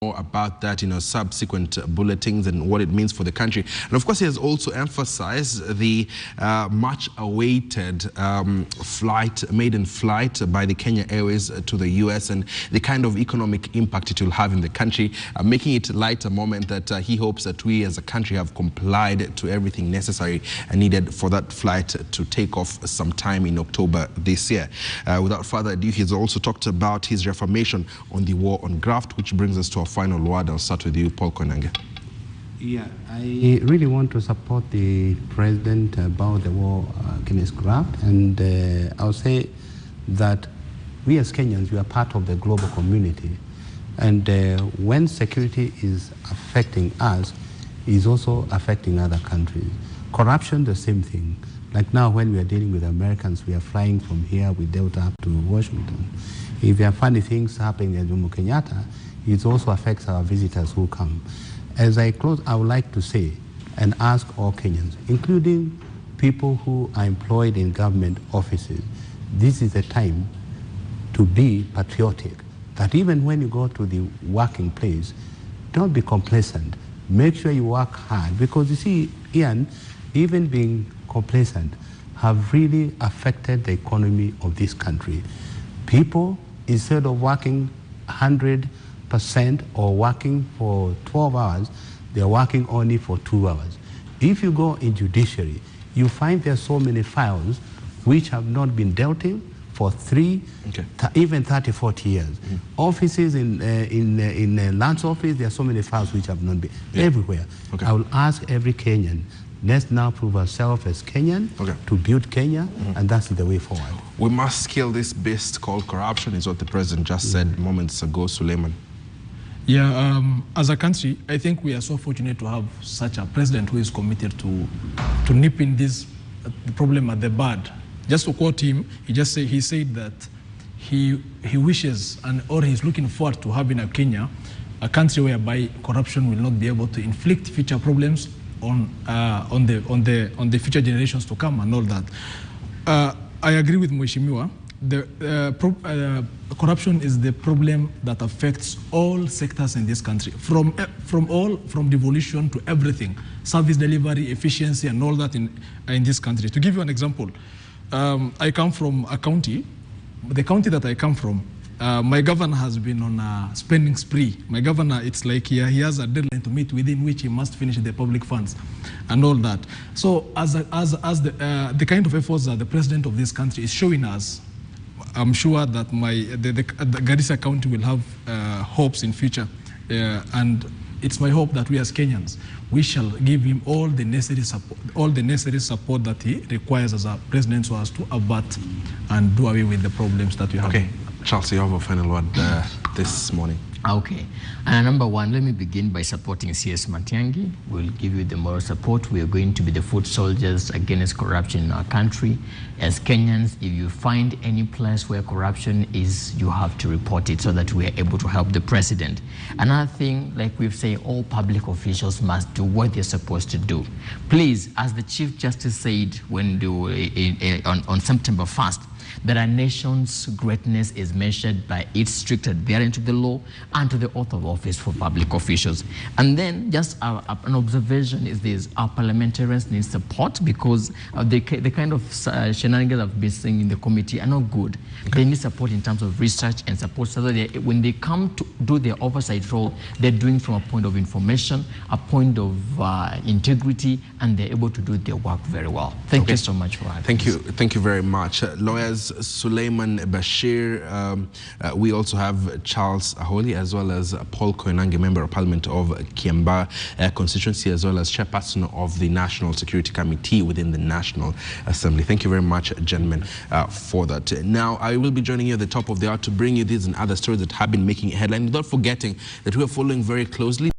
more about that in our subsequent bulletins and what it means for the country. And of course, he has also emphasized the much-awaited maiden flight by the Kenya Airways to the US and the kind of economic impact it will have in the country, making it light a moment that he hopes that we as a country have complied to everything necessary and needed for that flight to take off sometime in October this year. Without further ado, he's also talked about his reformation on the war on graft, which brings us to our final word. I'll start with you, Hon Koinange. Yeah, I really want to support the president about the war against graft, and I'll say that we as Kenyans, we are part of the global community, and when security is affecting us, is also affecting other countries. Corruption, the same thing. Like now, when we are dealing with Americans, we are flying from here with Delta up to Washington. If there are funny things happening at Ndung'u, it also affects our visitors who come. As I close, I would like to say and ask all Kenyans, including people who are employed in government offices, this is a time to be patriotic. That even when you go to the working place, don't be complacent. Make sure you work hard, because you see, Ian, even being complacent have really affected the economy of this country. People, instead of working 100% or working for 12 hours, they're working only for 2 hours. If you go in judiciary, you find there are so many files which have not been dealt in for even 30, 40 years. Offices in Land's office, there are so many files which have not been everywhere. I will ask every Kenyan, let's now prove ourselves as Kenyan to build Kenya, and that's the way forward. We must kill this beast called corruption, is what the president just said moments ago, Suleiman. Yeah, as a country, I think we are so fortunate to have such a president who is committed to nipping this problem at the bud. Just to quote him, he said that he wishes or he's looking forward to having a Kenya, a country whereby corruption will not be able to inflict future problems on the future generations to come and all that. I agree with Mheshimiwa. Corruption is the problem that affects all sectors in this country, from devolution to everything, service delivery, efficiency, and all that in this country. To give you an example, I come from a county. The county that I come from, my governor has been on a spending spree. My governor, it's like he has a deadline to meet within which he must finish the public funds and all that. So as the kind of efforts that the president of this country is showing us, I'm sure that the Garissa County will have hopes in future, and it's my hope that we as Kenyans, we shall give him all the necessary support that he requires as a president, so as to avert and do away with the problems that we have. Okay, Charles, you have a final word this morning. Okay. Number one, let me begin by supporting CS Matiang'i. We'll give you the moral support. We are going to be the foot soldiers against corruption in our country. As Kenyans, if you find any place where corruption is, you have to report it so that we are able to help the president. Another thing, like we've said, all public officials must do what they're supposed to do. Please, as the Chief Justice said when on September 1st, that our nation's greatness is measured by its strict adherence to the law and to the oath of office for public officials. And then just an observation is this: our parliamentarians need support, because the kind of shenanigans I've been seeing in the committee are not good. They need support in terms of research and support, so that when they come to do their oversight role, they're doing from a point of information, a point of integrity, and they're able to do their work very well. Thank you so much for having us. Thank you very much. Lawyers Suleiman Bashir, we also have Charles Aholi, as well as Hon Koinange, Member of Parliament of Kiambaa constituency, as well as Chairperson of the National Security Committee within the National Assembly. Thank you very much, gentlemen, for that. Now, I will be joining you at the top of the hour to bring you these and other stories that have been making headlines, without forgetting that we are following very closely